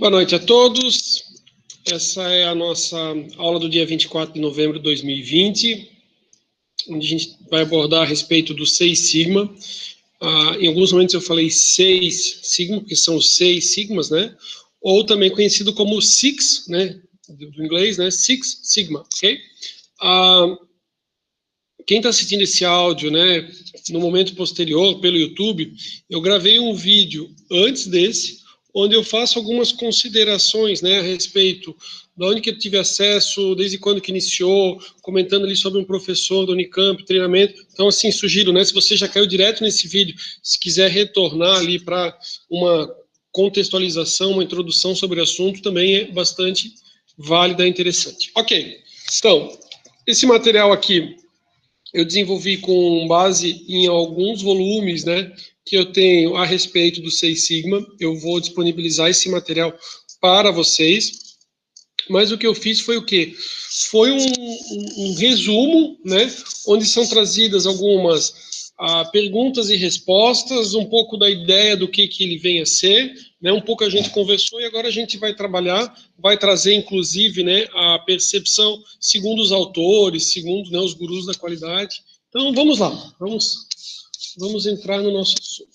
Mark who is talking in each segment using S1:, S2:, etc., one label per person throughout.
S1: Boa noite a todos. Essa é a nossa aula do dia 24 de novembro de 2020, onde a gente vai abordar a respeito do 6 Sigma. Em alguns momentos eu falei 6 Sigma, porque são os 6 Sigmas, né? Ou também conhecido como Six, né? Do inglês, né? Six Sigma, ok? Quem está assistindo esse áudio, né, no momento posterior, pelo YouTube, eu gravei um vídeo antes desse, onde eu faço algumas considerações, né, a respeito de onde que eu tive acesso, desde quando que iniciou, comentando ali sobre um professor do Unicamp, treinamento. Então, assim, sugiro, né, se você já caiu direto nesse vídeo, se quiser retornar ali para uma contextualização, uma introdução sobre o assunto, também é bastante válida e interessante. Ok, então, esse material aqui eu desenvolvi com base em alguns volumes, né, que eu tenho a respeito do 6 Sigma. Eu vou disponibilizar esse material para vocês. Mas o que eu fiz foi o quê? Foi um resumo, né, onde são trazidas algumas perguntas e respostas, um pouco da ideia do que ele vem a ser, né, um pouco a gente conversou e agora a gente vai trabalhar, vai trazer inclusive, né, a percepção segundo os autores, segundo, né, os gurus da qualidade. Então vamos lá, vamos entrar no nosso assunto.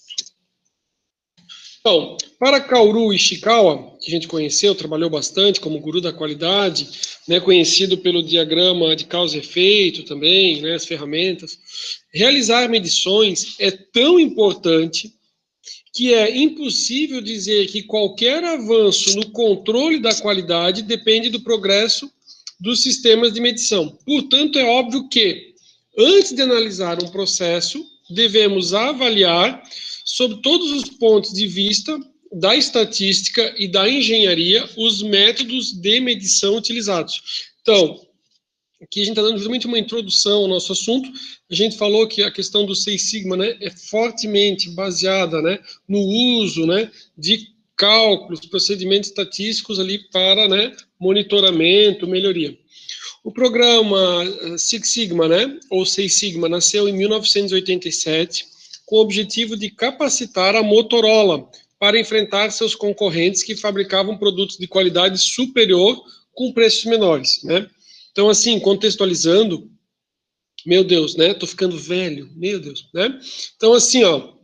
S1: Então, para Kaoru Ishikawa, que a gente conheceu, trabalhou bastante como guru da qualidade, né, conhecido pelo diagrama de causa e efeito também, né, as ferramentas, realizar medições é tão importante que é impossível dizer que qualquer avanço no controle da qualidade depende do progresso dos sistemas de medição. Portanto, é óbvio que, antes de analisar um processo, devemos avaliar, sob todos os pontos de vista da estatística e da engenharia, os métodos de medição utilizados. Então, aqui a gente está dando justamente uma introdução ao nosso assunto. A gente falou que a questão do 6 Sigma, né, é fortemente baseada, né, no uso, né, de cálculos, procedimentos estatísticos ali para, né, monitoramento, melhoria. O programa Six Sigma, né, ou 6 Sigma, nasceu em 1987 com o objetivo de capacitar a Motorola para enfrentar seus concorrentes que fabricavam produtos de qualidade superior com preços menores, né? Então, assim, contextualizando, meu Deus, né? Tô ficando velho, meu Deus, né? Então, assim, ó,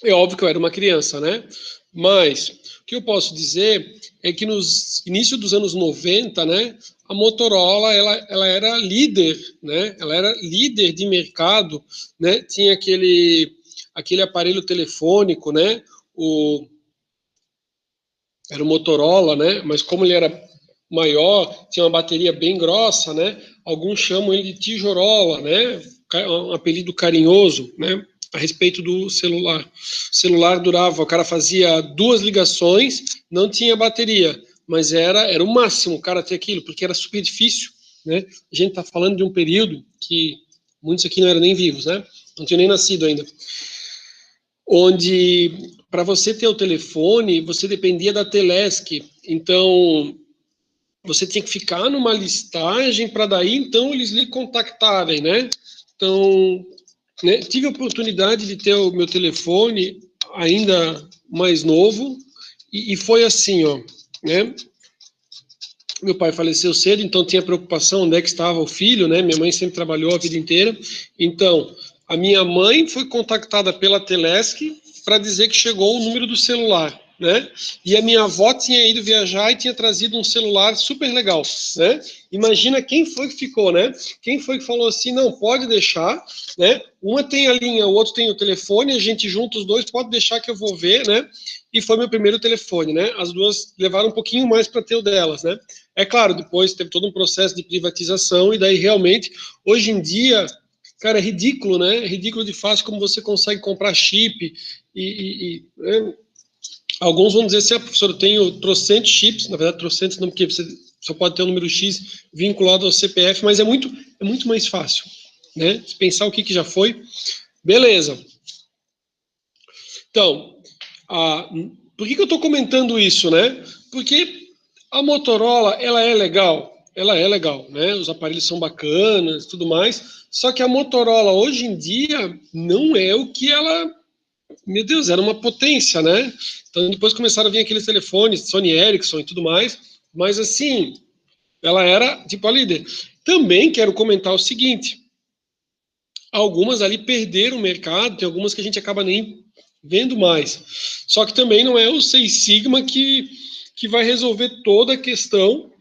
S1: é óbvio que eu era uma criança, né? Mas o que eu posso dizer é que nos início dos anos 90, né, a Motorola ela era líder, né? Ela era líder de mercado, né? Tinha aquele aparelho telefônico, né? Era o Motorola, né? Mas como ele era maior, tinha uma bateria bem grossa, né? Alguns chamam ele de tijorola, né? Um apelido carinhoso, né? A respeito do celular. O celular durava, o cara fazia 2 ligações, não tinha bateria, mas era o máximo o cara ter aquilo, porque era super difícil, né? A gente está falando de um período que muitos aqui não eram nem vivos, né? Não tinham nem nascido ainda. Onde, para você ter o telefone, você dependia da Telesc. Então, você tinha que ficar numa listagem para daí, então, eles lhe contactarem, né? Então, né, tive a oportunidade de ter o meu telefone ainda mais novo e foi assim, ó, né? Meu pai faleceu cedo, então tinha preocupação onde é que estava o filho, né? Minha mãe sempre trabalhou a vida inteira. Então, a minha mãe foi contactada pela Telesc para dizer que chegou o número do celular, né? E a minha avó tinha ido viajar e tinha trazido um celular super legal, né? Imagina quem foi que ficou, né? Quem foi que falou assim, não, pode deixar, né? Uma tem a linha, o outro tem o telefone, a gente junta os dois, pode deixar que eu vou ver, né? E foi meu primeiro telefone, né? As duas levaram um pouquinho mais para ter o delas, né? É claro, depois teve todo um processo de privatização e daí realmente, hoje em dia, cara, é ridículo, né? É ridículo de fácil como você consegue comprar chip né? Alguns vão dizer assim, professor, eu tenho trocentos chips, na verdade trocentos não, porque você só pode ter o número X vinculado ao CPF, mas é muito mais fácil, né? Se pensar o que já foi, beleza. Então, por que eu estou comentando isso, né? Porque a Motorola, ela é legal, né? Os aparelhos são bacanas, tudo mais. Só que a Motorola hoje em dia não é o que ela meu Deus, era uma potência, né? Então depois começaram a vir aqueles telefones, Sony Ericsson e tudo mais, mas assim, ela era tipo a líder. Também quero comentar o seguinte, algumas ali perderam o mercado, tem algumas que a gente acaba nem vendo mais. Só que também não é o Seis Sigma que vai resolver toda a questão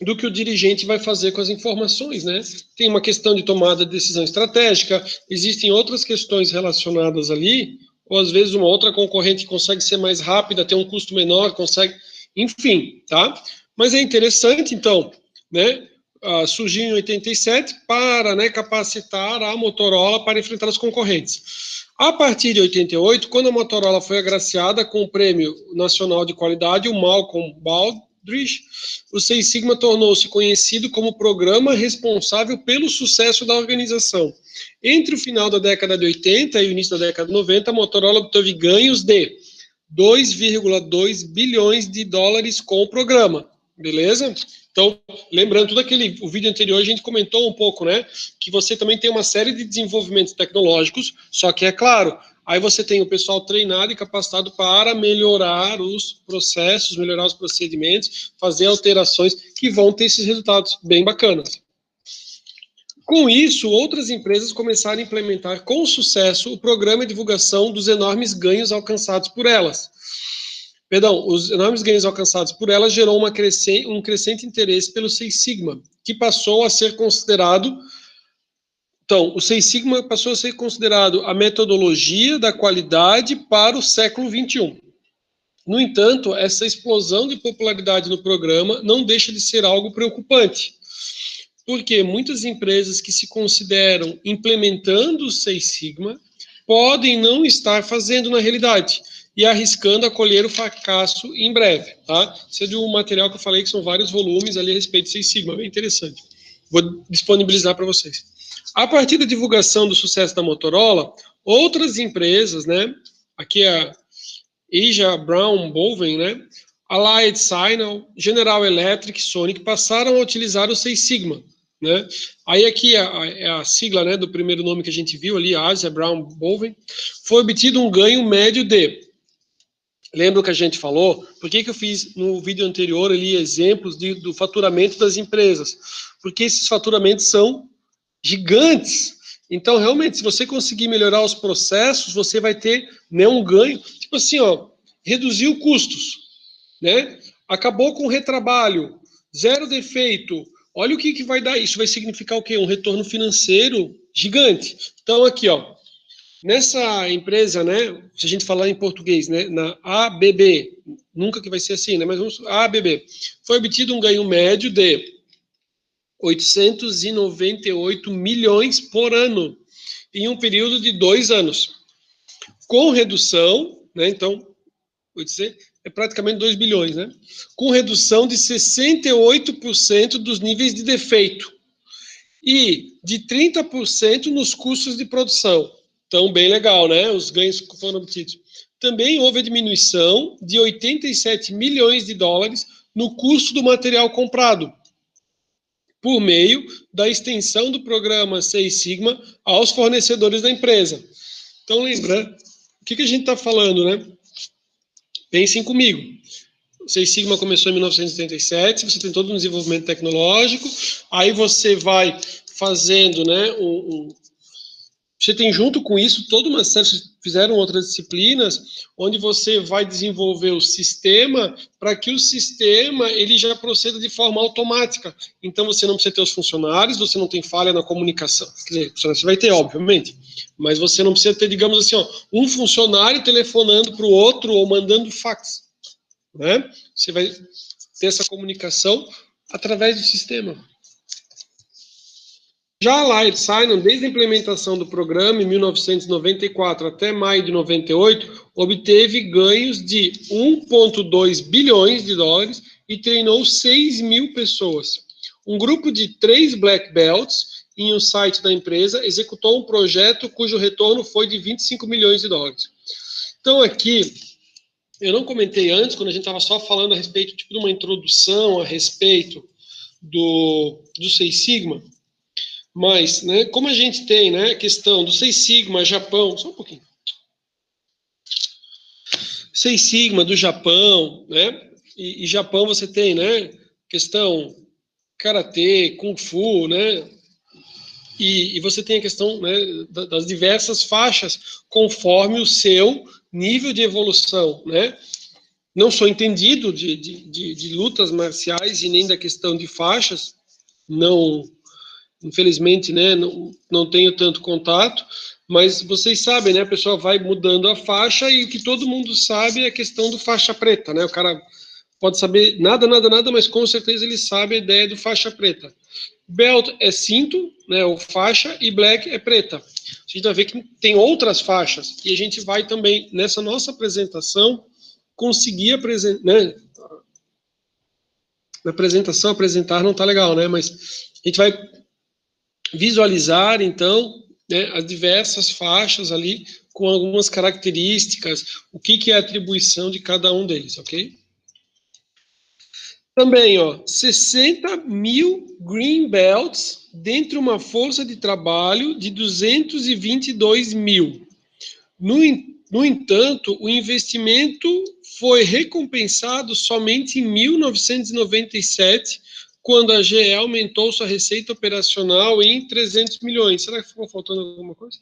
S1: do que o dirigente vai fazer com as informações, né? Tem uma questão de tomada de decisão estratégica, existem outras questões relacionadas ali, ou às vezes uma outra concorrente consegue ser mais rápida, ter um custo menor, consegue, enfim, tá? Mas é interessante, então, né? Surgiu em 87 para, né, capacitar a Motorola para enfrentar os concorrentes. A partir de 88, quando a Motorola foi agraciada com o Prêmio Nacional de Qualidade, o Malcolm Baldrige, o Seis Sigma tornou-se conhecido como programa responsável pelo sucesso da organização. Entre o final da década de 80 e o início da década de 90, a Motorola obteve ganhos de 2,2 bilhões de dólares com o programa. Beleza? Então, lembrando, o vídeo anterior a gente comentou um pouco, né? Que você também tem uma série de desenvolvimentos tecnológicos, só que é claro, aí você tem o pessoal treinado e capacitado para melhorar os processos, melhorar os procedimentos, fazer alterações que vão ter esses resultados bem bacanas. Com isso, outras empresas começaram a implementar com sucesso o programa de divulgação dos enormes ganhos alcançados por elas. Os enormes ganhos alcançados por elas gerou um crescente interesse pelo Seis Sigma, que passou a ser considerado. Então, o Seis Sigma passou a ser considerado a metodologia da qualidade para o século XXI. No entanto, essa explosão de popularidade no programa não deixa de ser algo preocupante, porque muitas empresas que se consideram implementando o Seis Sigma podem não estar fazendo na realidade e arriscando a colher o fracasso em breve, tá? Isso é de um material que eu falei que são vários volumes ali a respeito do Seis Sigma, bem interessante. Vou disponibilizar para vocês. A partir da divulgação do sucesso da Motorola, outras empresas, né? Aqui é a Asia Brown Bovin, né? Allied Signal, General Electric, Sonic passaram a utilizar o Seis Sigma, né? Aí aqui é a sigla, né, do primeiro nome que a gente viu ali, Asia Brown Bovin, foi obtido um ganho médio de. Lembra o que a gente falou? Por que eu fiz no vídeo anterior ali exemplos do faturamento das empresas? Porque esses faturamentos são gigantes. Então, realmente, se você conseguir melhorar os processos, você vai ter, né, um ganho. Tipo assim, ó, reduziu custos, né? Acabou com o retrabalho, zero defeito. Olha o que vai dar. Isso vai significar o quê? Um retorno financeiro gigante. Então, aqui, ó. Nessa empresa, né, se a gente falar em português, né, na ABB, nunca que vai ser assim, né, mas vamos, ABB, foi obtido um ganho médio de 898 milhões por ano, em um período de 2 anos, com redução, né, então, é praticamente 2 bilhões, né, com redução de 68% dos níveis de defeito e de 30% nos custos de produção. Então, bem legal, né? Os ganhos que foram obtidos. Também houve a diminuição de 87 milhões de dólares no custo do material comprado, por meio da extensão do programa Seis Sigma aos fornecedores da empresa. Então, lembrando, o que a gente está falando, né? Pensem comigo. O Seis Sigma começou em 1977, você tem todo um desenvolvimento tecnológico, aí você vai fazendo, né, você tem junto com isso toda uma série, fizeram outras disciplinas, onde você vai desenvolver o sistema para que o sistema ele já proceda de forma automática. Então você não precisa ter os funcionários, você não tem falha na comunicação. Quer dizer, você vai ter, obviamente, mas você não precisa ter, digamos assim, ó, um funcionário telefonando para o outro ou mandando fax, né? Você vai ter essa comunicação através do sistema. Já a Light Sign, desde a implementação do programa em 1994 até maio de 98, obteve ganhos de 1,2 bilhões de dólares e treinou 6 mil pessoas. Um grupo de 3 Black Belts em um site da empresa executou um projeto cujo retorno foi de 25 milhões de dólares. Então aqui, eu não comentei antes, quando a gente estava só falando a respeito tipo, de uma introdução a respeito do Seis Sigma, mas, né, como a gente tem, né, a questão do Seis Sigma, Japão, só um pouquinho. Seis Sigma do Japão, né? E Japão você tem, né? Questão karatê, kung fu, né? E você tem a questão, né, das diversas faixas conforme o seu nível de evolução, né? Não sou entendido de lutas marciais e nem da questão de faixas, não, infelizmente, né, não tenho tanto contato, mas vocês sabem, né, a pessoa vai mudando a faixa e o que todo mundo sabe é a questão do faixa preta, né? O cara pode saber nada, mas com certeza ele sabe a ideia do faixa preta. Belt é cinto, né, ou faixa, e black é preta. A gente vai ver que tem outras faixas, e a gente vai também, nessa nossa apresentação, conseguir apresentar, né, na apresentação, apresentar não está legal, né, mas a gente vai visualizar, então, né, as diversas faixas ali, com algumas características, o que é a atribuição de cada um deles, ok? Também, ó, 60 mil green belts dentro de uma força de trabalho de 222 mil. No entanto, o investimento foi recompensado somente em 1997, quando a GE aumentou sua receita operacional em 300 milhões. Será que ficou faltando alguma coisa?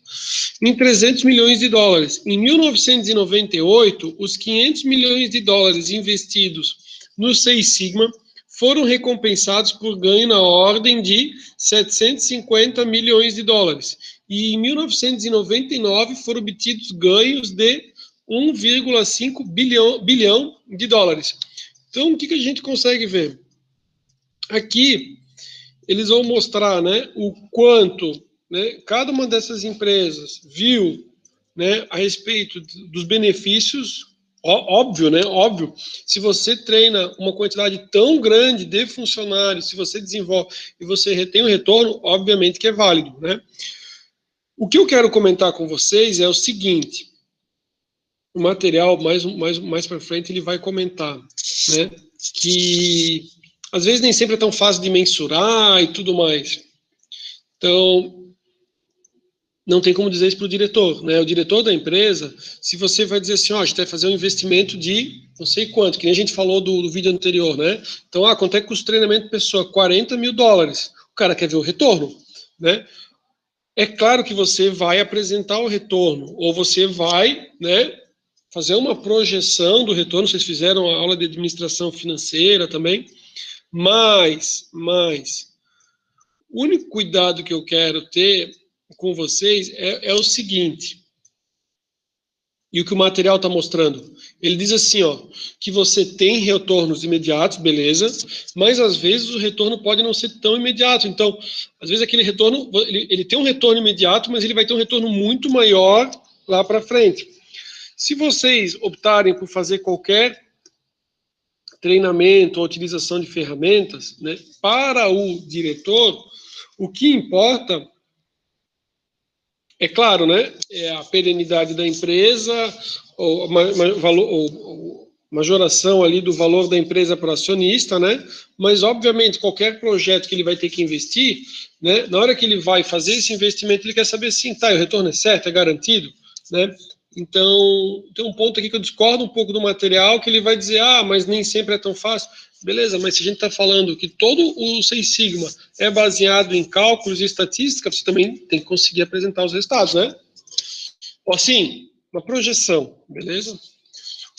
S1: Em 300 milhões de dólares. Em 1998, os 500 milhões de dólares investidos no Seis Sigma foram recompensados por ganho na ordem de 750 milhões de dólares. E em 1999 foram obtidos ganhos de 1,5 bilhão de dólares. Então, o que a gente consegue ver? Aqui, eles vão mostrar, né, o quanto, né, cada uma dessas empresas viu, né, a respeito dos benefícios. Óbvio, né? Óbvio. Se você treina uma quantidade tão grande de funcionários, se você desenvolve e você retém um retorno, obviamente que é válido, né? O que eu quero comentar com vocês é o seguinte: o material mais para frente ele vai comentar, né? Que às vezes nem sempre é tão fácil de mensurar e tudo mais. Então, não tem como dizer isso para o diretor, né? O diretor da empresa, se você vai dizer assim, ó, a gente vai fazer um investimento de não sei quanto, que nem a gente falou do vídeo anterior, né? Então, quanto é que custa o treinamento de pessoa? 40 mil dólares. O cara quer ver o retorno, né? É claro que você vai apresentar o retorno, ou você vai, né, fazer uma projeção do retorno, vocês fizeram a aula de administração financeira também, mas o único cuidado que eu quero ter com vocês é o seguinte, e o que o material está mostrando. Ele diz assim, ó, que você tem retornos imediatos, beleza, mas às vezes o retorno pode não ser tão imediato. Então, às vezes aquele retorno, ele tem um retorno imediato, mas ele vai ter um retorno muito maior lá para frente. Se vocês optarem por fazer qualquer treinamento ou utilização de ferramentas, né, para o diretor, o que importa é claro, né? É a perenidade da empresa, ou majoração ali do valor da empresa para o acionista, né? Mas, obviamente, qualquer projeto que ele vai ter que investir, né? Na hora que ele vai fazer esse investimento, ele quer saber assim, tá, o retorno é certo, é garantido, né? Então, tem um ponto aqui que eu discordo um pouco do material, que ele vai dizer, mas nem sempre é tão fácil. Beleza, mas se a gente está falando que todo o Seis Sigma é baseado em cálculos e estatística, você também tem que conseguir apresentar os resultados, né? Assim, uma projeção, beleza?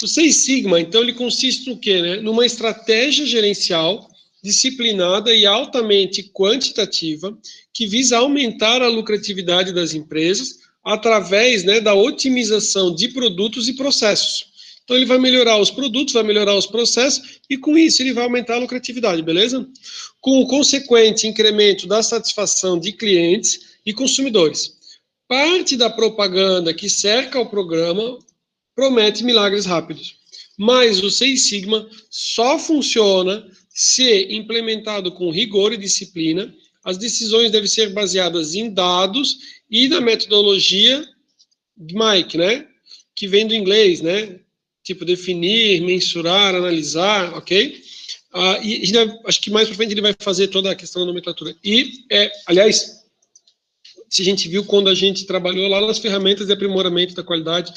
S1: O Seis Sigma, então, ele consiste no quê, né? Numa estratégia gerencial disciplinada e altamente quantitativa que visa aumentar a lucratividade das empresas através, né, da otimização de produtos e processos. Então, ele vai melhorar os produtos, vai melhorar os processos e, com isso, ele vai aumentar a lucratividade, beleza? Com o consequente incremento da satisfação de clientes e consumidores. Parte da propaganda que cerca o programa promete milagres rápidos. Mas o Seis Sigma só funciona se implementado com rigor e disciplina. As decisões devem ser baseadas em dados e na metodologia de Mike, né? Que vem do inglês, né? Tipo, definir, mensurar, analisar, ok? Acho que mais para frente ele vai fazer toda a questão da nomenclatura. Aliás, se a gente viu quando a gente trabalhou lá nas ferramentas de aprimoramento da qualidade,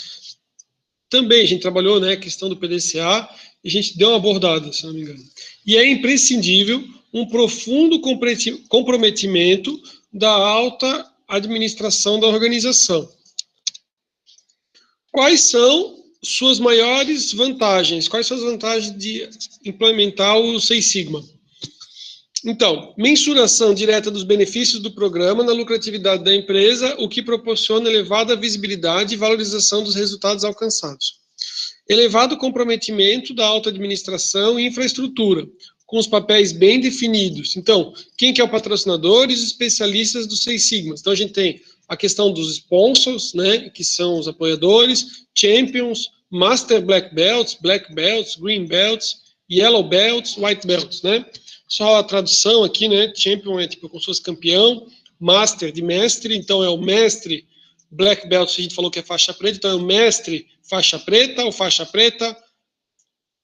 S1: também a gente trabalhou, né, a questão do PDCA, e a gente deu uma abordada, se não me engano. E é imprescindível um profundo comprometimento da alta administração da organização. Quais são suas maiores vantagens? Quais são as vantagens de implementar o Seis Sigma? Então, mensuração direta dos benefícios do programa na lucratividade da empresa, o que proporciona elevada visibilidade e valorização dos resultados alcançados. Elevado comprometimento da alta administração e infraestrutura, com os papéis bem definidos. Então, quem que é o patrocinador e os especialistas do Seis Sigmas? Então, a gente tem a questão dos sponsors, né, que são os apoiadores, champions, master black belts, green belts, yellow belts, white belts, né? Só a tradução aqui, né? Champion é tipo como se fosse campeão, master de mestre, então é o mestre black belt, a gente falou que é faixa preta, então é o mestre faixa preta, ou faixa preta,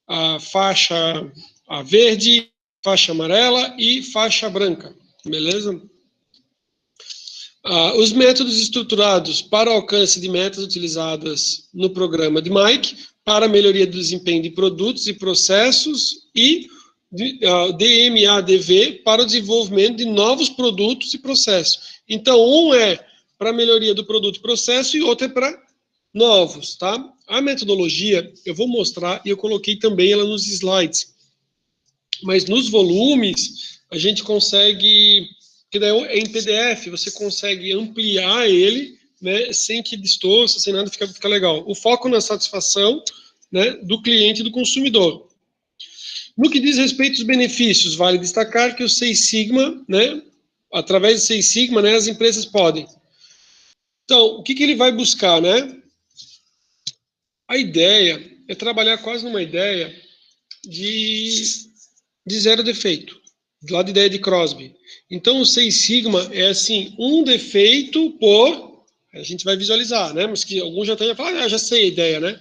S1: a faixa verde, faixa amarela e faixa branca, beleza? Os métodos estruturados para o alcance de metas utilizadas no programa de Mike, para a melhoria do desempenho de produtos e processos e DMADV para o desenvolvimento de novos produtos e processos. Então, um é para a melhoria do produto e processo e outro é para novos, tá? A metodologia, eu vou mostrar, e eu coloquei também ela nos slides. Mas nos volumes, a gente consegue, que daí é em PDF, você consegue ampliar ele, né, sem que distorça, sem nada, fica legal. O foco na satisfação, né, do cliente e do consumidor. No que diz respeito aos benefícios, vale destacar que o Seis Sigma, né, através do Seis Sigma, né, as empresas podem. Então, o que ele vai buscar, né? A ideia é trabalhar quase numa ideia de zero defeito, lá da ideia de Crosby. Então, o Seis Sigma é assim, um defeito por, a gente vai visualizar, né? Mas que alguns já estão falando, já sei a ideia, né?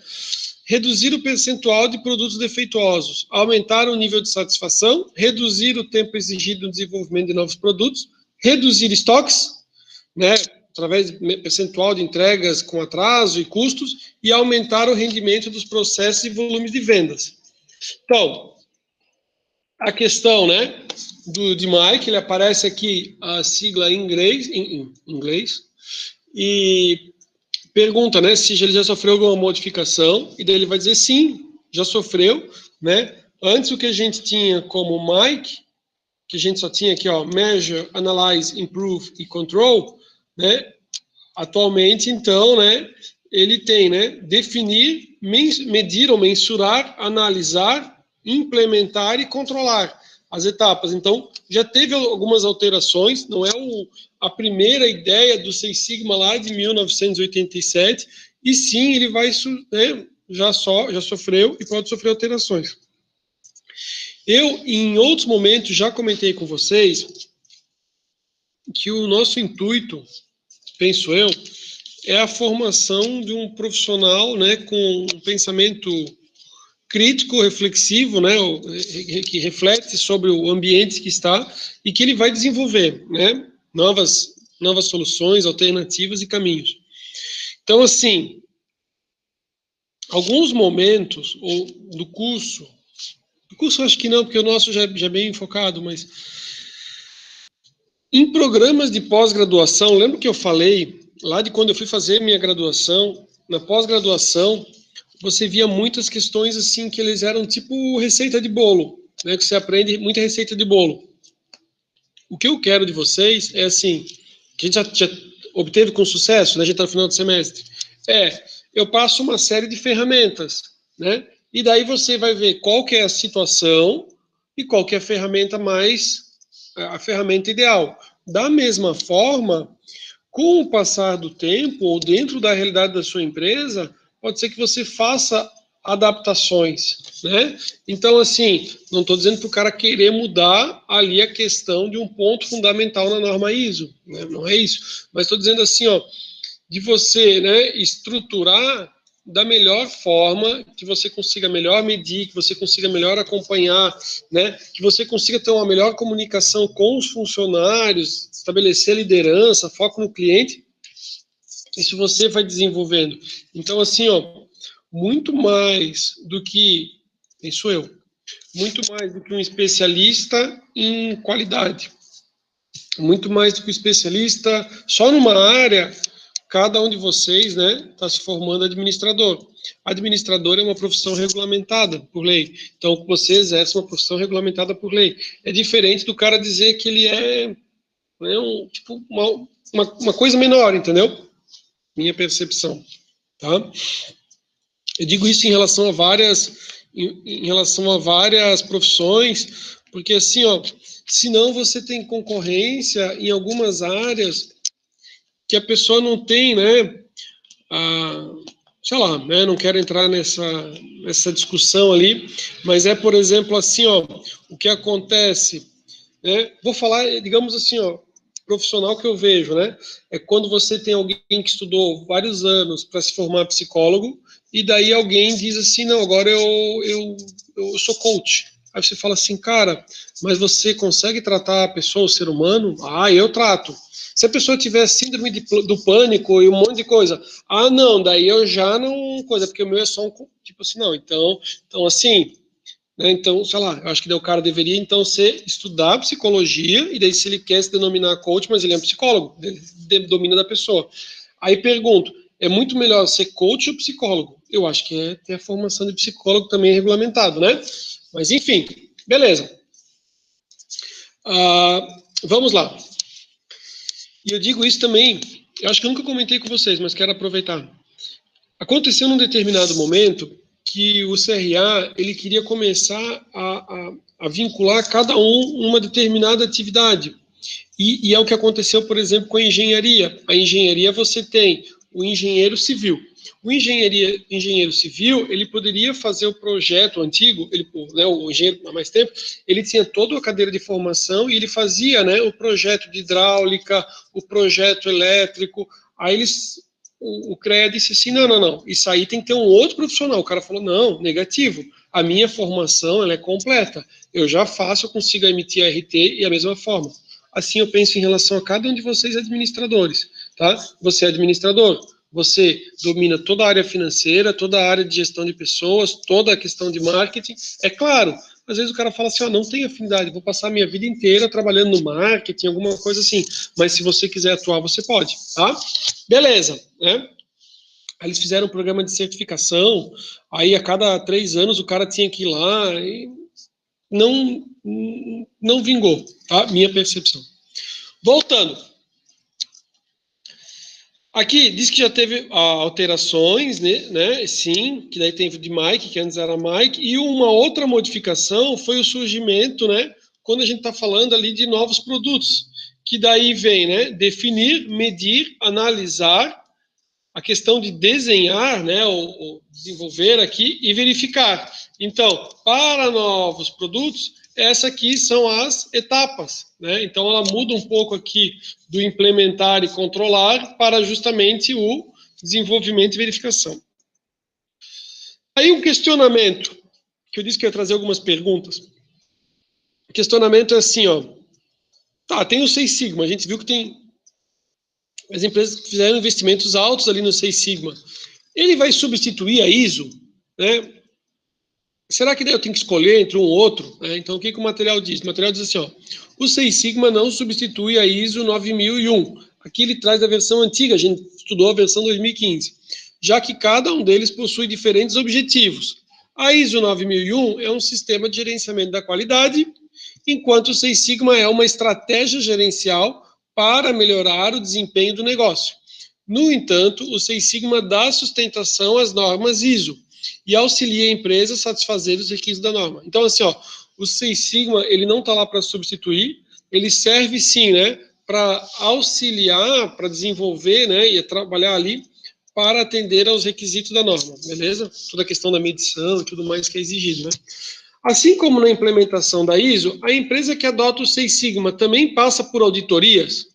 S1: Reduzir o percentual de produtos defeituosos, aumentar o nível de satisfação, reduzir o tempo exigido no desenvolvimento de novos produtos, reduzir estoques, né, através de percentual de entregas com atraso e custos, e aumentar o rendimento dos processos e volumes de vendas. Então, a questão, né, de Mike, ele aparece aqui a sigla em inglês, e pergunta, né, se ele já sofreu alguma modificação, e daí ele vai dizer sim, já sofreu, né? Antes o que a gente tinha como Mike, que a gente só tinha aqui, ó, Measure, Analyze, Improve e Control, né? Atualmente, então, né, ele tem, né, definir, medir ou mensurar, analisar, implementar e controlar as etapas. Então, já teve algumas alterações, não é a primeira ideia do Seis Sigma lá de 1987, e sim, ele vai, né, já sofreu e pode sofrer alterações. Eu, em outros momentos, já comentei com vocês que o nosso intuito, penso eu, é a formação de um profissional, né, com um pensamento crítico, reflexivo, né, que reflete sobre o ambiente que está e que ele vai desenvolver, né, novas soluções, alternativas e caminhos. Então, assim, alguns momentos do curso eu acho que não, porque o nosso já é bem focado, mas em programas de pós-graduação, lembra que eu falei lá de quando eu fui fazer minha graduação, na pós-graduação, você via muitas questões assim que eles eram tipo receita de bolo, né? Que você aprende muita receita de bolo. O que eu quero de vocês é assim, que a gente já obteve com sucesso, né? A gente está no final do semestre. Eu passo uma série de ferramentas, né? E daí você vai ver qual que é a situação e qual que é a ferramenta a ferramenta ideal. Da mesma forma, com o passar do tempo, ou dentro da realidade da sua empresa, pode ser que você faça adaptações, né? Então, assim, não estou dizendo para o cara querer mudar ali a questão de um ponto fundamental na norma ISO, né? Não é isso. Mas estou dizendo assim, ó, de você, né, estruturar da melhor forma, que você consiga melhor medir, que você consiga melhor acompanhar, né, que você consiga ter uma melhor comunicação com os funcionários, estabelecer liderança, foco no cliente. Isso você vai desenvolvendo. Então, assim, ó, muito mais do que, penso eu, muito mais do que um especialista em qualidade. Muito mais do que um especialista só numa área. Cada um de vocês, né, está se formando administrador. Administrador é uma profissão regulamentada por lei. Então, você exerce uma profissão regulamentada por lei. É diferente do cara dizer que ele é, né, tipo, uma coisa menor, entendeu? Minha percepção, tá? Eu digo isso em relação a várias profissões, porque assim, ó, senão você tem concorrência em algumas áreas que a pessoa não tem, né, sei lá, né, não quero entrar nessa discussão ali, mas é, por exemplo, assim, ó, o que acontece, né, vou falar, digamos assim, ó, profissional que eu vejo, né, é quando você tem alguém que estudou vários anos para se formar psicólogo, e daí alguém diz assim, não, agora eu sou coach. Aí você fala assim, cara, mas você consegue tratar a pessoa, o ser humano? Ah, eu trato. Se a pessoa tiver síndrome do pânico e um monte de coisa, ah, não, daí eu já não, coisa, porque o meu é só um, tipo assim, não, então assim, né, então, sei lá, eu acho que daí o cara deveria, então, estudar psicologia, e daí se ele quer se denominar coach, mas ele é um psicólogo, ele domina da pessoa. Aí pergunto, é muito melhor ser coach ou psicólogo? Eu acho que é ter a formação de psicólogo também regulamentado, né? Mas, enfim, beleza. Vamos lá. E eu digo isso também, eu acho que eu nunca comentei com vocês, mas quero aproveitar. Aconteceu num determinado momento que o CRA ele queria começar a vincular cada um uma determinada atividade. E é o que aconteceu, por exemplo, com a engenharia. A engenharia você tem o engenheiro civil. O engenheiro civil, ele poderia fazer o projeto antigo, né, o engenheiro há mais tempo, ele tinha toda a cadeira de formação e ele fazia, né, o projeto de hidráulica, o projeto elétrico. Aí o CREA disse assim, não, isso aí tem que ter um outro profissional. O cara falou, não, negativo, a minha formação ela é completa, eu já faço, eu consigo emitir a RT e a mesma forma. Assim eu penso em relação a cada um de vocês administradores, tá? Você é administrador, você domina toda a área financeira, toda a área de gestão de pessoas, toda a questão de marketing. É claro, às vezes o cara fala assim, não tenho afinidade, vou passar a minha vida inteira trabalhando no marketing, alguma coisa assim. Mas se você quiser atuar, você pode, tá? Beleza, né? Aí eles fizeram um programa de certificação, aí a cada 3 anos o cara tinha que ir lá e não vingou, tá? Minha percepção. Voltando. Aqui diz que já teve alterações, né? Sim, que daí tem de Mike, que antes era Mike, e uma outra modificação foi o surgimento, né? Quando a gente está falando ali de novos produtos, que daí vem, né? Definir, medir, analisar, a questão de desenhar, né? Ou desenvolver aqui e verificar. Então, para novos produtos, essa aqui são as etapas, né? Então, ela muda um pouco aqui do implementar e controlar para justamente o desenvolvimento e verificação. Aí um questionamento, que eu disse que eu ia trazer algumas perguntas. O questionamento é assim, ó. Tá, tem o Seis Sigma, a gente viu que tem as empresas que fizeram investimentos altos ali no Seis Sigma. Ele vai substituir a ISO, né? Será que daí eu tenho que escolher entre um ou outro? Então, o que o material diz? O material diz assim, ó, o Seis Sigma não substitui a ISO 9001. Aqui ele traz a versão antiga, a gente estudou a versão 2015, já que cada um deles possui diferentes objetivos. A ISO 9001 é um sistema de gerenciamento da qualidade, enquanto o Seis Sigma é uma estratégia gerencial para melhorar o desempenho do negócio. No entanto, o Seis Sigma dá sustentação às normas ISO e auxilia a empresa a satisfazer os requisitos da norma. Então, assim, ó, o Seis Sigma, ele não está lá para substituir, ele serve sim, né, para auxiliar, para desenvolver, né, e trabalhar ali para atender aos requisitos da norma, beleza? Toda a questão da medição e tudo mais que é exigido, né? Assim como na implementação da ISO, a empresa que adota o Seis Sigma também passa por auditorias.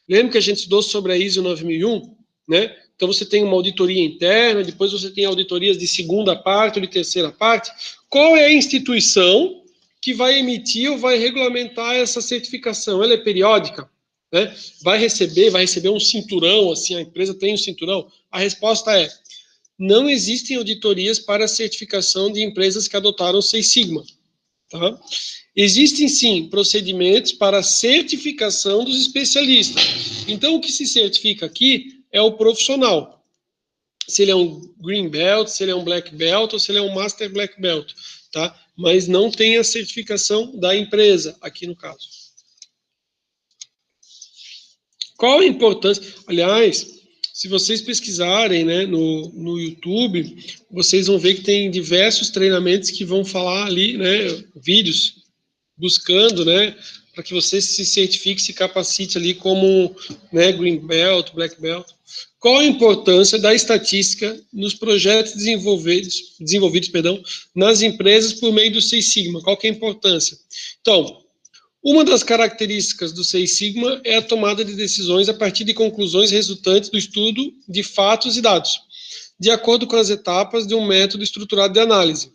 S1: Lembra que a gente estudou sobre a ISO 9001, né? Então você tem uma auditoria interna, depois você tem auditorias de segunda parte ou de terceira parte. Qual é a instituição que vai emitir ou vai regulamentar essa certificação? Ela é periódica, né? Vai receber um cinturão, assim, a empresa tem um cinturão? A resposta é: não existem auditorias para a certificação de empresas que adotaram o Seis Sigma. Tá? Existem, sim, procedimentos para a certificação dos especialistas. Então, o que se certifica aqui é o profissional. Se ele é um Green Belt, se ele é um Black Belt ou se ele é um Master Black Belt, tá? Mas não tem a certificação da empresa, aqui no caso. Qual a importância? Aliás, se vocês pesquisarem, né, no YouTube, vocês vão ver que tem diversos treinamentos que vão falar ali, né, vídeos, buscando, né, para que você se certifique, se capacite ali como, né, Green Belt, Black Belt. Qual a importância da estatística nos projetos desenvolvidos, nas empresas por meio do Seis Sigma? Qual que é a importância? Então, uma das características do Seis Sigma é a tomada de decisões a partir de conclusões resultantes do estudo de fatos e dados, de acordo com as etapas de um método estruturado de análise,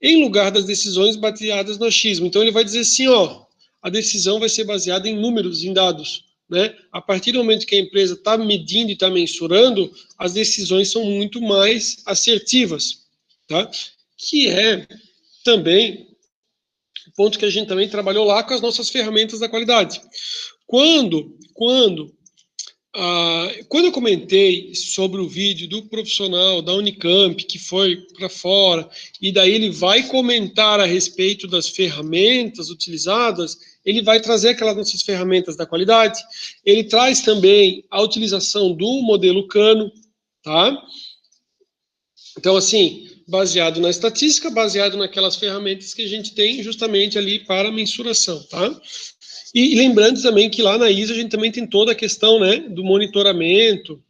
S1: em lugar das decisões baseadas no achismo. Então, ele vai dizer assim, ó, a decisão vai ser baseada em números, em dados, né? A partir do momento que a empresa está medindo e está mensurando, as decisões são muito mais assertivas, tá? Que é também ponto que a gente também trabalhou lá com as nossas ferramentas da qualidade. Quando eu comentei sobre o vídeo do profissional da Unicamp que foi para fora, e daí ele vai comentar a respeito das ferramentas utilizadas, ele vai trazer aquelas nossas ferramentas da qualidade, ele traz também a utilização do modelo Kano, tá? Então, assim, baseado na estatística, baseado naquelas ferramentas que a gente tem justamente ali para mensuração, tá? E lembrando também que lá na ISO a gente também tem toda a questão, né, do monitoramento.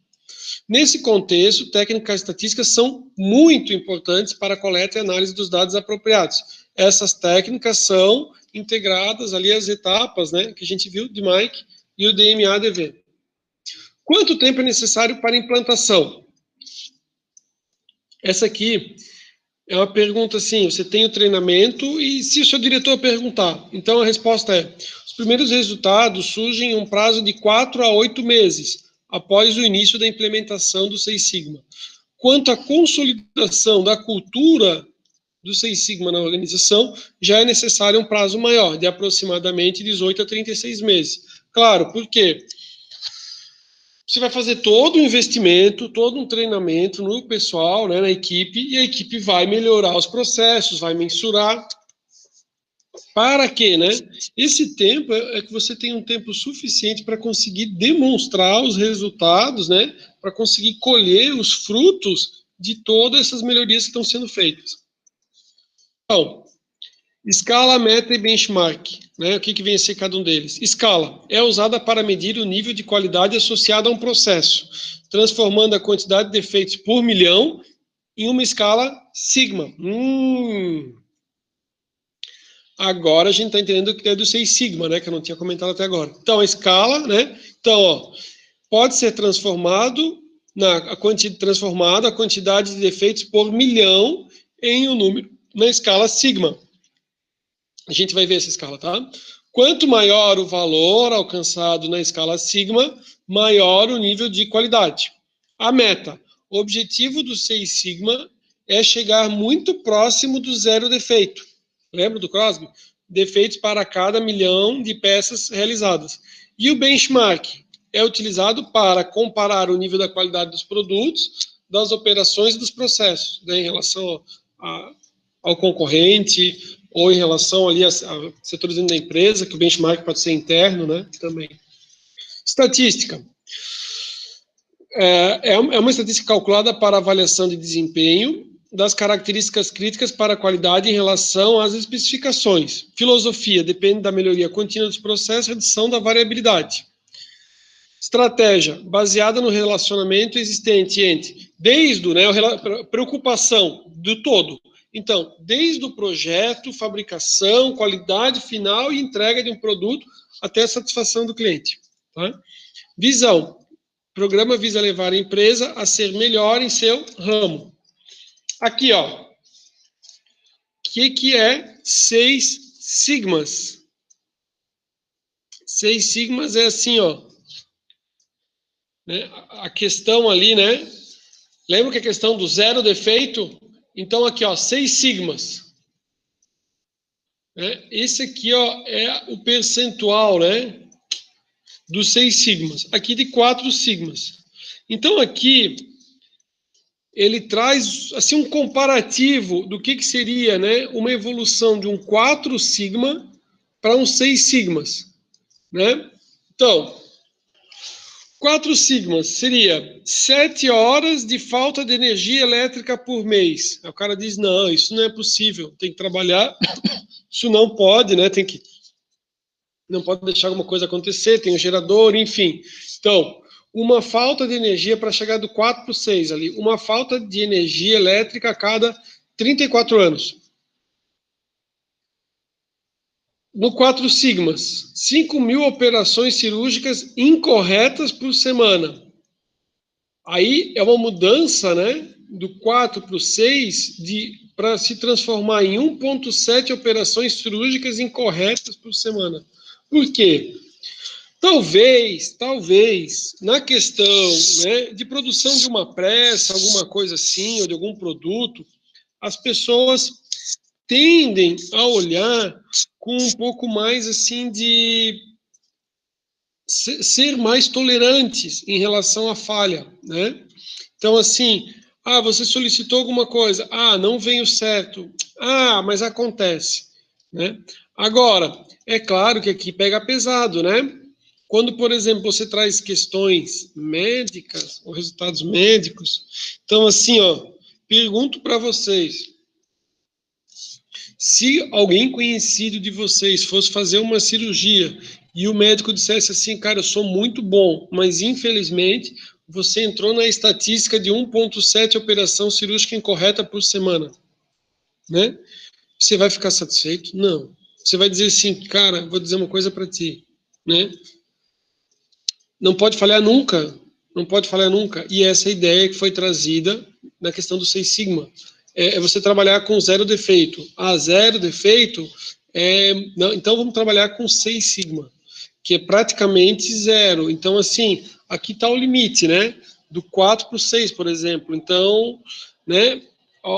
S1: Nesse contexto, técnicas estatísticas são muito importantes para a coleta e análise dos dados apropriados. Essas técnicas são integradas ali às etapas, né, que a gente viu de Mike e o DMA-DV. Quanto tempo é necessário para a implantação? Essa aqui é uma pergunta assim, você tem o treinamento e se o seu diretor perguntar, então a resposta é, os primeiros resultados surgem em um prazo de 4 a 8 meses, após o início da implementação do Seis Sigma. Quanto à consolidação da cultura do Seis Sigma na organização, já é necessário um prazo maior, de aproximadamente 18 a 36 meses. Claro, por quê? Você vai fazer todo um investimento, todo um treinamento no pessoal, né, na equipe, e a equipe vai melhorar os processos, vai mensurar. Para quê, né? Esse tempo é que você tem um tempo suficiente para conseguir demonstrar os resultados, né? Para conseguir colher os frutos de todas essas melhorias que estão sendo feitas. Então, escala, meta e benchmark, né? O que vem a ser cada um deles? Escala é usada para medir o nível de qualidade associado a um processo, transformando a quantidade de defeitos por milhão em uma escala sigma. Agora a gente está entendendo que é do Seis Sigma, né? Que eu não tinha comentado até agora. Então, a escala, né? Então, ó, pode ser transformado a quantidade de defeitos por milhão em um número na escala sigma. A gente vai ver essa escala, tá? Quanto maior o valor alcançado na escala sigma, maior o nível de qualidade. A meta. O objetivo do Seis Sigma é chegar muito próximo do zero defeito. Lembra do Crosby? Defeitos para cada milhão de peças realizadas. E o benchmark é utilizado para comparar o nível da qualidade dos produtos, das operações e dos processos, né, em relação ao concorrente, ou em relação ali a setores da empresa, que o benchmark pode ser interno, né, também. Estatística. É uma estatística calculada para avaliação de desempenho das características críticas para a qualidade em relação às especificações. Filosofia depende da melhoria contínua dos processos e redução da variabilidade. Estratégia baseada no relacionamento existente entre, desde, né, a preocupação do todo. Então, desde o projeto, fabricação, qualidade final e entrega de um produto até a satisfação do cliente. Tá? Visão. O programa visa levar a empresa a ser melhor em seu ramo. Aqui, ó. O que é Seis Sigmas? Seis Sigmas é assim, ó. Né? A questão ali, né? Lembra que a questão do zero defeito? Então, aqui, ó, 6 sigmas. Esse aqui, ó, é o percentual, né? Dos 6 sigmas. Aqui de 4 sigmas. Então, aqui, ele traz, assim, um comparativo do que seria, né? Uma evolução de um 4 sigma para um 6 sigmas, né? Então, 4 sigmas seria 7 horas de falta de energia elétrica por mês. Aí o cara diz, não, isso não é possível, tem que trabalhar, isso não pode, né? Não pode deixar alguma coisa acontecer, tem um gerador, enfim. Então, uma falta de energia para chegar do 4 para o 6 ali, uma falta de energia elétrica a cada 34 anos. No 4 sigmas, 5.000 operações cirúrgicas incorretas por semana. Aí é uma mudança, né, do 4 para o 6, para se transformar em 1,7 operações cirúrgicas incorretas por semana. Por quê? Talvez, na questão, né, de produção de uma pressa, alguma coisa assim, ou de algum produto, as pessoas tendem a olhar com um pouco mais assim de ser mais tolerantes em relação à falha, né? Então, assim, você solicitou alguma coisa, não veio certo, mas acontece, né? Agora, é claro que aqui pega pesado, né? Quando, por exemplo, você traz questões médicas ou resultados médicos, então, assim, ó, pergunto para vocês, se alguém conhecido de vocês fosse fazer uma cirurgia e o médico dissesse assim, cara, eu sou muito bom, mas infelizmente você entrou na estatística de 1,7 operação cirúrgica incorreta por semana, né? Você vai ficar satisfeito? Não. Você vai dizer assim, cara, vou dizer uma coisa para ti, né? Não pode falhar nunca, não pode falhar nunca. E essa é a ideia que foi trazida na questão do 6 sigma. É você trabalhar com zero defeito. Zero defeito, não, então vamos trabalhar com 6 sigma, que é praticamente zero. Então, assim, aqui está o limite, né? Do 4 para o 6, por exemplo. Então, né?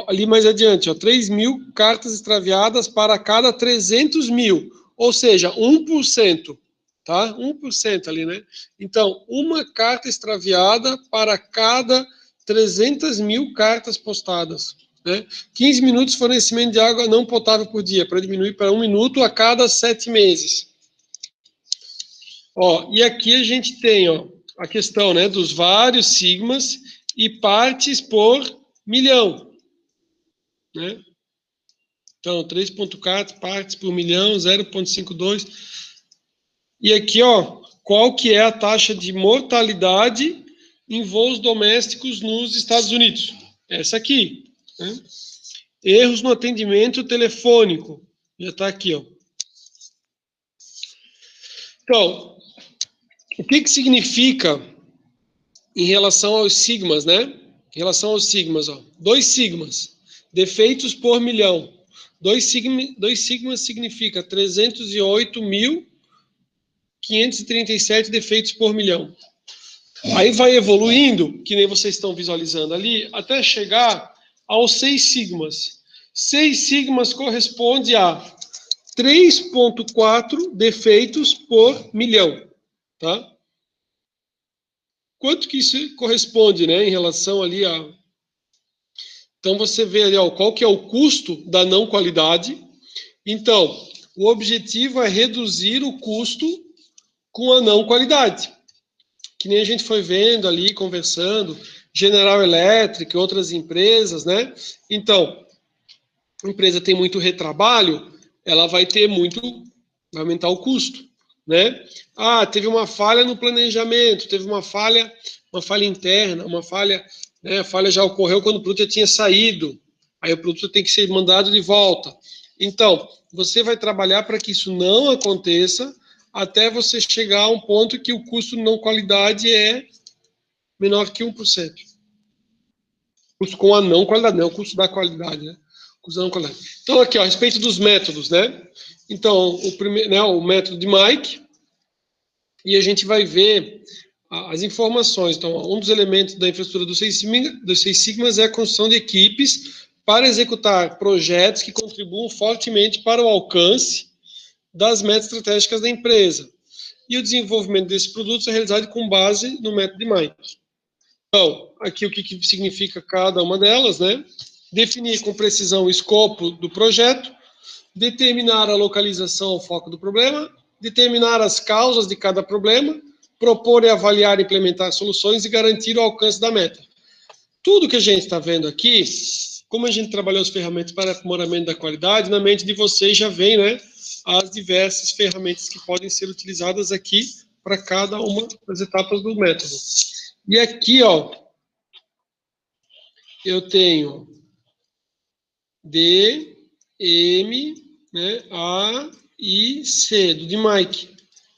S1: Ali mais adiante, 3.000 cartas extraviadas para cada 300.000, ou seja, 1%. Tá? 1% ali, né? Então, uma carta extraviada para cada 300.000 cartas postadas. Né? 15 minutos de fornecimento de água não potável por dia, para diminuir para 1 minuto a cada 7 meses. E aqui a gente tem a questão, né, dos vários sigmas e partes por milhão. Né? Então, 3,4 partes por milhão, 0,52. E aqui, qual que é a taxa de mortalidade em voos domésticos nos Estados Unidos? Essa aqui. Né? Erros no atendimento telefônico. Já está aqui, Então, o que significa em relação aos sigmas, né? Em relação aos sigmas, 2 sigmas, defeitos por milhão. 2 sigmas significa 308.537 defeitos por milhão. Aí vai evoluindo, que nem vocês estão visualizando ali, até chegar aos 6 sigmas. 6 sigmas corresponde a 3,4 defeitos por milhão, tá? Quanto que isso corresponde, né, em relação ali a... Então, você vê ali, qual que é o custo da não qualidade. Então, o objetivo é reduzir o custo com a não qualidade. Que nem a gente foi vendo ali, conversando, General Electric, outras empresas, né? Então, a empresa tem muito retrabalho, ela vai aumentar o custo, né? Teve uma falha no planejamento, teve uma falha interna, uma falha, né? A falha já ocorreu quando o produto já tinha saído, aí o produto tem que ser mandado de volta. Então, você vai trabalhar para que isso não aconteça, até você chegar a um ponto que o custo de não qualidade é menor que 1%. Custo com a não qualidade, não é o custo da qualidade, né? Custo da não qualidade. Então, aqui, a respeito dos métodos, né? Então, o primeiro, né, o método de Mike, e a gente vai ver as informações. Então, um dos elementos da infraestrutura dos Seis Sigmas é a construção de equipes para executar projetos que contribuam fortemente para o alcance das metas estratégicas da empresa. E o desenvolvimento desses produtos é realizado com base no método de Mike. Então, aqui o que significa cada uma delas, né? Definir com precisão o escopo do projeto, determinar a localização, o foco do problema, determinar as causas de cada problema, propor e avaliar e implementar soluções e garantir o alcance da meta. Tudo que a gente está vendo aqui, como a gente trabalhou as ferramentas para aprimoramento da qualidade, na mente de vocês já vem, né, as diversas ferramentas que podem ser utilizadas aqui para cada uma das etapas do método. E aqui, ó, eu tenho D, M, né, A e C, do de Mike,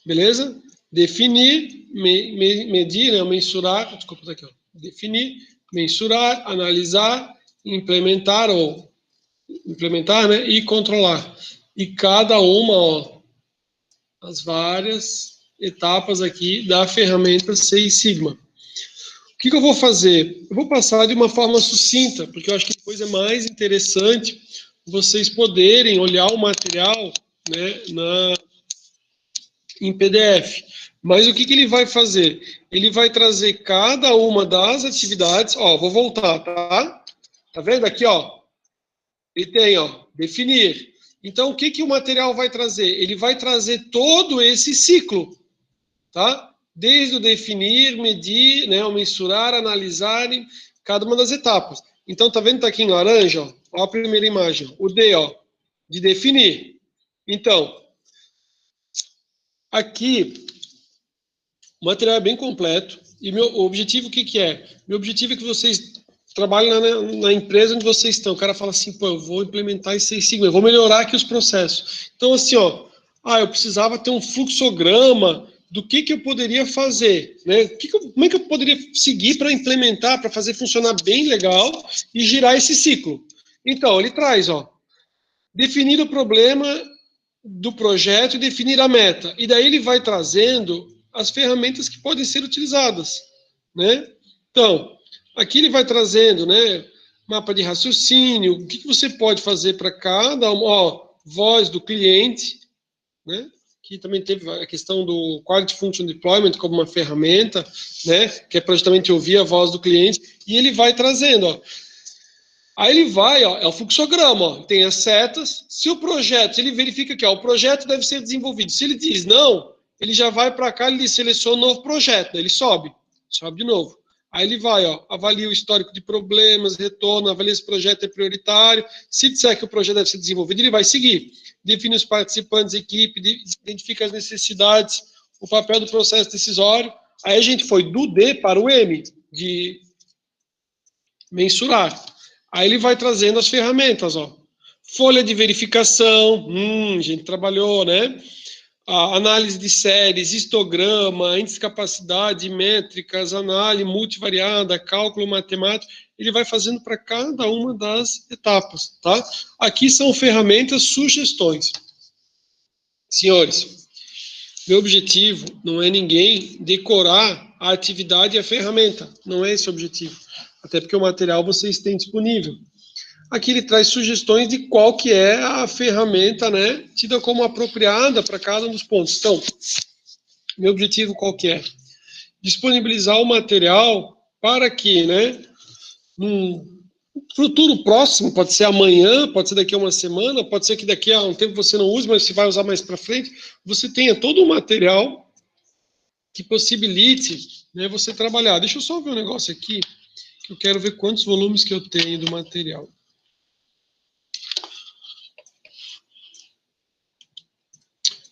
S1: beleza? Definir, medir, né, mensurar, desculpa, tá aqui, ó. Definir, mensurar, analisar, implementar, né, e controlar. E cada uma, ó, as várias etapas aqui da ferramenta Seis Sigma. O que eu vou fazer? Eu vou passar de uma forma sucinta, porque eu acho que depois é mais interessante vocês poderem olhar o material, né, em PDF. Mas o que ele vai fazer? Ele vai trazer cada uma das atividades. Ó, vou voltar, tá? Tá vendo aqui, ó? Ele tem, ó, definir. Então, o que o material vai trazer? Ele vai trazer todo esse ciclo, tá? Desde o definir, medir, né, o mensurar, analisar, cada uma das etapas. Então, tá vendo? Tá aqui em laranja, ó. Ó a primeira imagem. O D, ó, de definir. Então, aqui, o material é bem completo. E meu objetivo, o que é? Meu objetivo é que vocês trabalhem na empresa onde vocês estão. O cara fala assim, pô, eu vou implementar esse Seis Sigma, eu vou melhorar aqui os processos. Então, assim, ó, eu precisava ter um fluxograma do que eu poderia fazer, né? Como é que eu poderia seguir para implementar, para fazer funcionar bem legal e girar esse ciclo. Então, ele traz, ó, definir o problema do projeto e definir a meta. E daí ele vai trazendo as ferramentas que podem ser utilizadas, né? Então, aqui ele vai trazendo, né, mapa de raciocínio, o que você pode fazer para cada, ó, voz do cliente, né? Que também teve a questão do Quality Function Deployment como uma ferramenta, né, que é para justamente ouvir a voz do cliente, e ele vai trazendo, ó. Aí ele vai, ó, é o fluxograma, ó, tem as setas. Se o projeto, ele verifica que ó, o projeto deve ser desenvolvido. Se ele diz não, ele já vai para cá, ele seleciona um novo projeto, né, ele sobe de novo. Aí ele vai, ó, avalia o histórico de problemas, retorno, avalia se o projeto é prioritário. Se disser que o projeto deve ser desenvolvido, ele vai seguir. Define os participantes, equipe, identifica as necessidades, o papel do processo decisório. Aí a gente foi do D para o M, de mensurar. Aí ele vai trazendo as ferramentas, ó. Folha de verificação, a gente trabalhou, né? A análise de séries, histograma, índice de capacidade, métricas, análise multivariada, cálculo matemático, ele vai fazendo para cada uma das etapas, tá? Aqui são ferramentas, sugestões. Senhores, meu objetivo não é ninguém decorar a atividade e a ferramenta, não é esse o objetivo. Até porque o material vocês têm disponível. Aqui ele traz sugestões de qual que é a ferramenta, né, tida como apropriada para cada um dos pontos. Então, meu objetivo qual que é? Disponibilizar o material para que, né, num futuro próximo, pode ser amanhã, pode ser daqui a uma semana, pode ser que daqui a um tempo você não use, mas você vai usar mais para frente, você tenha todo o material que possibilite, né, você trabalhar. Deixa eu só ver um negócio aqui, que eu quero ver quantos volumes que eu tenho do material.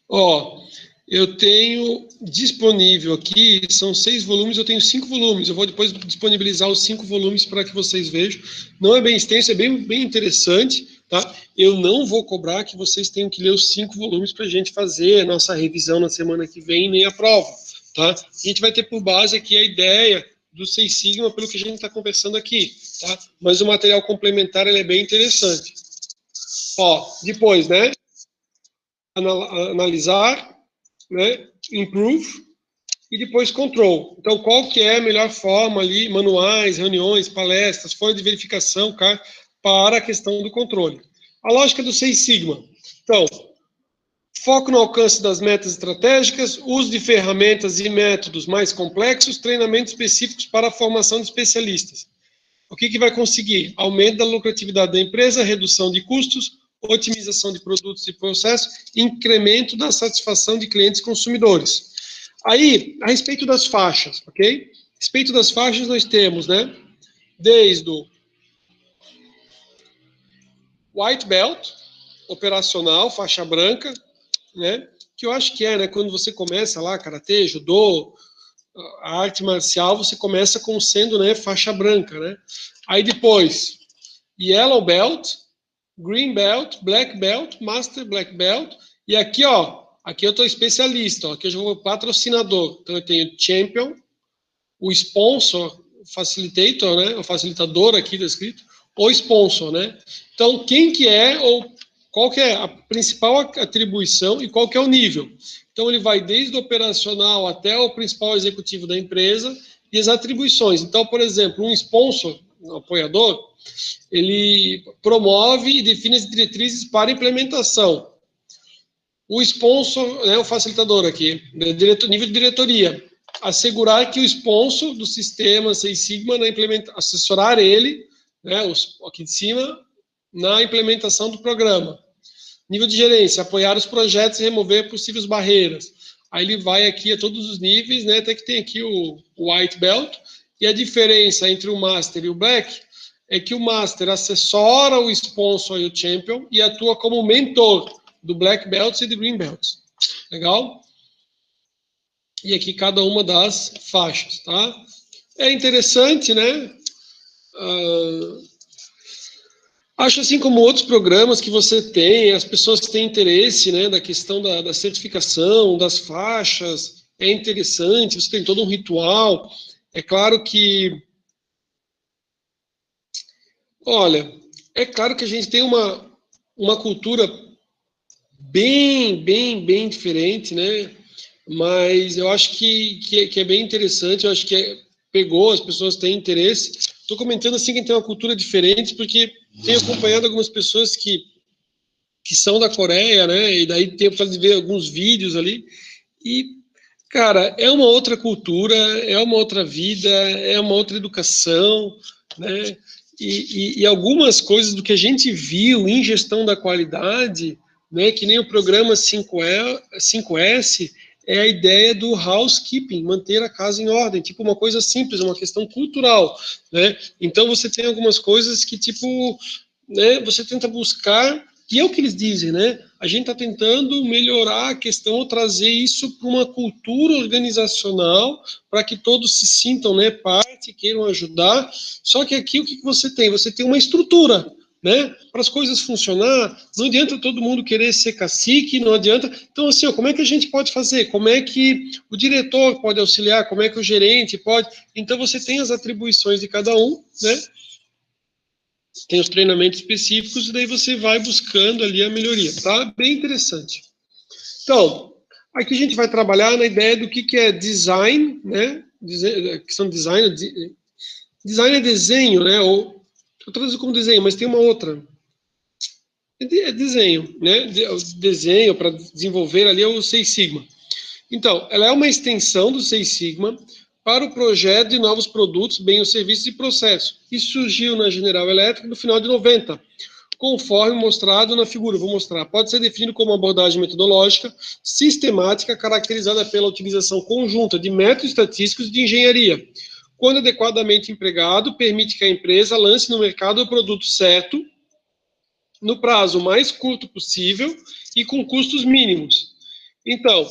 S1: Ó, eu tenho disponível aqui, são 6 volumes, eu tenho 5 volumes. Eu vou depois disponibilizar os 5 volumes para que vocês vejam. Não é bem extenso, é bem interessante, tá? Eu não vou cobrar que vocês tenham que ler os 5 volumes para a gente fazer a nossa revisão na semana que vem, nem a prova, tá? A gente vai ter por base aqui a ideia do Seis Sigma, pelo que a gente está conversando aqui, tá? Mas o material complementar, ele é bem interessante. Ó, depois, né? Analisar, né, improve, e depois control. Então, qual que é a melhor forma ali, manuais, reuniões, palestras, folha de verificação, para a questão do controle. A lógica do Seis Sigma. Então, foco no alcance das metas estratégicas, uso de ferramentas e métodos mais complexos, treinamentos específicos para a formação de especialistas. O que vai conseguir? Aumento da lucratividade da empresa, redução de custos, otimização de produtos e processos, incremento da satisfação de clientes e consumidores. Aí, a respeito das faixas, ok? A respeito das faixas, nós temos, né, desde o white belt, operacional, faixa branca, né, que eu acho que né, quando você começa lá, karatê, judô, a arte marcial, você começa como sendo, né, faixa branca, né? Aí depois, yellow belt, green belt, black belt, master black belt, e aqui, ó, aqui eu tô especialista, ó, aqui eu já vou patrocinador. Então eu tenho champion, o sponsor, facilitator, né, o facilitador aqui tá escrito, o sponsor, né? Então, quem que é ou qual que é a principal atribuição e qual que é o nível? Então, ele vai desde o operacional até o principal executivo da empresa e as atribuições. Então, por exemplo, um sponsor, um apoiador, ele promove e define as diretrizes para implementação. O sponsor, né, o facilitador aqui, nível de diretoria, assegurar que o sponsor do sistema Seis Sigma, assessorar ele, né, aqui de cima, na implementação do programa. Nível de gerência, apoiar os projetos e remover possíveis barreiras. Aí ele vai aqui a todos os níveis, né, até que tem aqui o white belt, e a diferença entre o master e o black é que o master assessora o sponsor e o champion e atua como mentor do black belts e do green belts. Legal? E aqui cada uma das faixas, tá? É interessante, né? Acho assim como outros programas que você tem, as pessoas que têm interesse, né, da questão da certificação, das faixas, é interessante, você tem todo um ritual. É claro que, olha, é claro que a gente tem uma cultura bem diferente, né? Mas eu acho que é bem interessante, eu acho que pegou, as pessoas têm interesse. Estou comentando assim que tem uma cultura diferente, porque tenho acompanhado algumas pessoas que são da Coreia, né? E daí tenho de ver alguns vídeos ali. E, cara, é uma outra cultura, é uma outra vida, é uma outra educação, né? E algumas coisas do que a gente viu em gestão da qualidade, né? Que nem o programa 5S, é a ideia do housekeeping, manter a casa em ordem, tipo uma coisa simples, uma questão cultural, né? Então você tem algumas coisas que tipo, né? Você tenta buscar e é o que eles dizem, né? A gente está tentando melhorar a questão, trazer isso para uma cultura organizacional, para que todos se sintam, né, parte, queiram ajudar. Só que aqui o que você tem? Você tem uma estrutura, né? Para as coisas funcionar, não adianta todo mundo querer ser cacique, não adianta. Então, assim, ó, como é que a gente pode fazer? Como é que o diretor pode auxiliar? Como é que o gerente pode? Então, você tem as atribuições de cada um, né? Tem os treinamentos específicos e daí você vai buscando ali a melhoria, tá? Bem interessante. Então, aqui a gente vai trabalhar na ideia do que é design, né? Questão de design, design é desenho, né? Ou eu traduzo como desenho, mas tem uma outra. É desenho, né? Desenho para desenvolver ali é o Seis Sigma. Então, ela é uma extensão do Seis Sigma para o projeto de novos produtos, bens, serviços e processos. Isso surgiu na General Electric no final de 90, conforme mostrado na figura. Vou mostrar. Pode ser definido como uma abordagem metodológica sistemática caracterizada pela utilização conjunta de métodos estatísticos de engenharia. Quando adequadamente empregado, permite que a empresa lance no mercado o produto certo, no prazo mais curto possível e com custos mínimos. Então,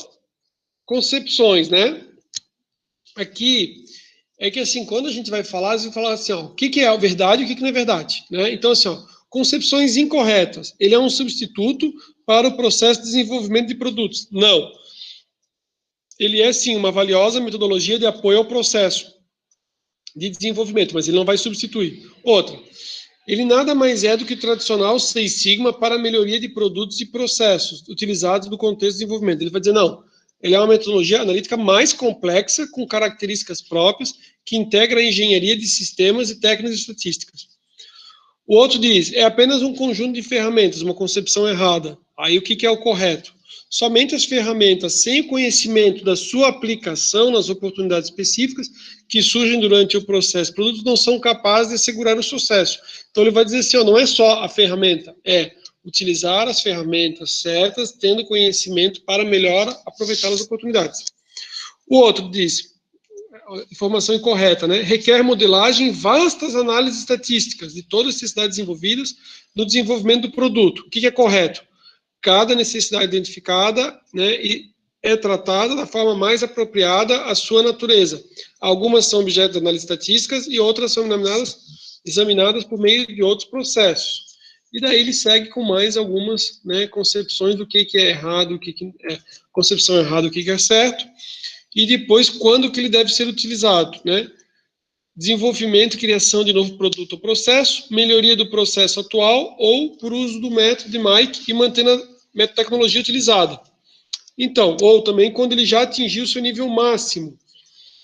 S1: concepções, né? Aqui é que assim, quando a gente vai falar, a gente vai falar assim, ó, o que é a verdade e o que não é verdade, né? Então, assim, ó, concepções incorretas. Ele é um substituto para o processo de desenvolvimento de produtos. Não. Ele é, sim, uma valiosa metodologia de apoio ao processo de desenvolvimento, mas ele não vai substituir. Outra, ele nada mais é do que o tradicional Seis Sigma para a melhoria de produtos e processos utilizados no contexto de desenvolvimento. Ele vai dizer, não, ele é uma metodologia analítica mais complexa, com características próprias, que integra a engenharia de sistemas e técnicas estatísticas. O outro diz, é apenas um conjunto de ferramentas, uma concepção errada. Aí o que é o correto? Somente as ferramentas sem conhecimento da sua aplicação nas oportunidades específicas que surgem durante o processo de produto não são capazes de assegurar o sucesso. Então ele vai dizer assim, ó, não é só a ferramenta, é utilizar as ferramentas certas, tendo conhecimento para melhor aproveitar as oportunidades. O outro diz, informação incorreta, né? Requer modelagem, vastas análises estatísticas de todas as necessidades envolvidas no desenvolvimento do produto. O que é correto? Cada necessidade identificada, né, e é tratada da forma mais apropriada à sua natureza. Algumas são objeto de análise estatísticas e outras são examinadas por meio de outros processos. E daí ele segue com mais algumas, né, concepções do que é errado, o que é concepção errada, o que é certo, e depois quando que ele deve ser utilizado, né? Desenvolvimento e criação de novo produto ou processo, melhoria do processo atual ou por uso do método de Mike e mantendo a metodologia utilizada. Então, ou também quando ele já atingiu seu nível máximo,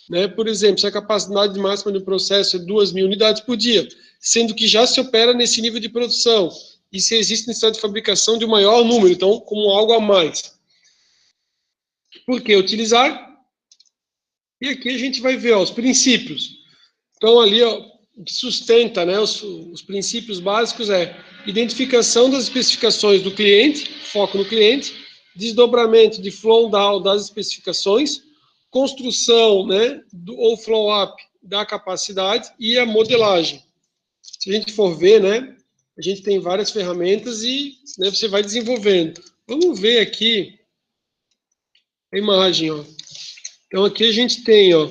S1: né? Por exemplo, se a capacidade máxima do processo é 2.000 unidades por dia, sendo que já se opera nesse nível de produção, e se existe necessidade de fabricação de um maior número, então, como algo a mais. Por que utilizar? E aqui a gente vai ver, ó, os princípios. Então, ali, ó, o que sustenta, né, os princípios básicos é identificação das especificações do cliente, foco no cliente, desdobramento de flow down das especificações, construção, né, ou flow up da capacidade e a modelagem. Se a gente for ver, né, a gente tem várias ferramentas e, né, você vai desenvolvendo. Vamos ver aqui a imagem, ó. Então, aqui a gente tem, ó,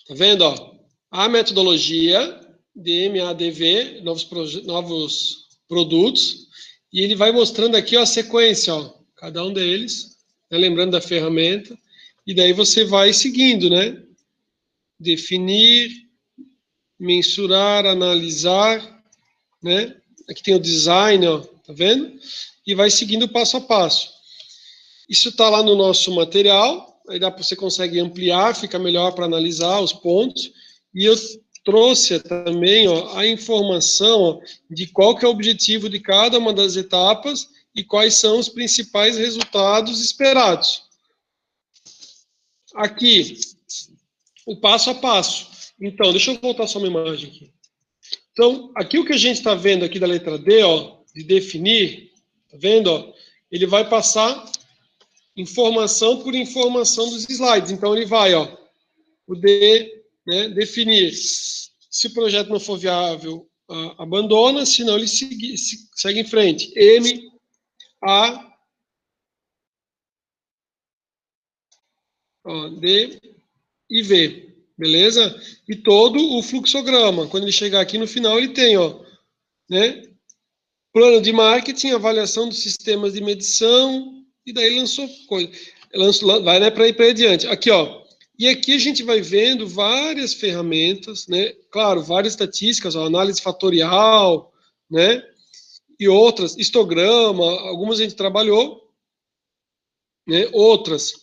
S1: tá vendo, ó? A metodologia DMADV, novos produtos, e ele vai mostrando aqui, ó, a sequência, ó, cada um deles, né, lembrando da ferramenta, e daí você vai seguindo, né? Definir, mensurar, analisar, né? Aqui tem o design, ó, tá vendo? E vai seguindo passo a passo. Isso está lá no nosso material, aí você consegue ampliar, fica melhor para analisar os pontos. E eu trouxe também, ó, a informação, ó, de qual que é o objetivo de cada uma das etapas e quais são os principais resultados esperados. Aqui, o passo a passo. Então, deixa eu voltar só uma imagem aqui. Então, aqui o que a gente está vendo aqui da letra D, ó, de definir, tá vendo, ó? Ele vai passar informação por informação dos slides. Então, ele vai, ó, o D, né, definir. Se o projeto não for viável, abandona, senão ele segue em frente. M, A, ó, D e V, beleza? E todo o fluxograma. Quando ele chegar aqui no final, ele tem, ó, né, plano de marketing, avaliação dos sistemas de medição, e daí lançou coisa. Vai, né, para ir para adiante. Aqui, ó. E aqui a gente vai vendo várias ferramentas, né? Claro, várias estatísticas, ó, análise fatorial, né? E outras, histograma, algumas a gente trabalhou, né? Outras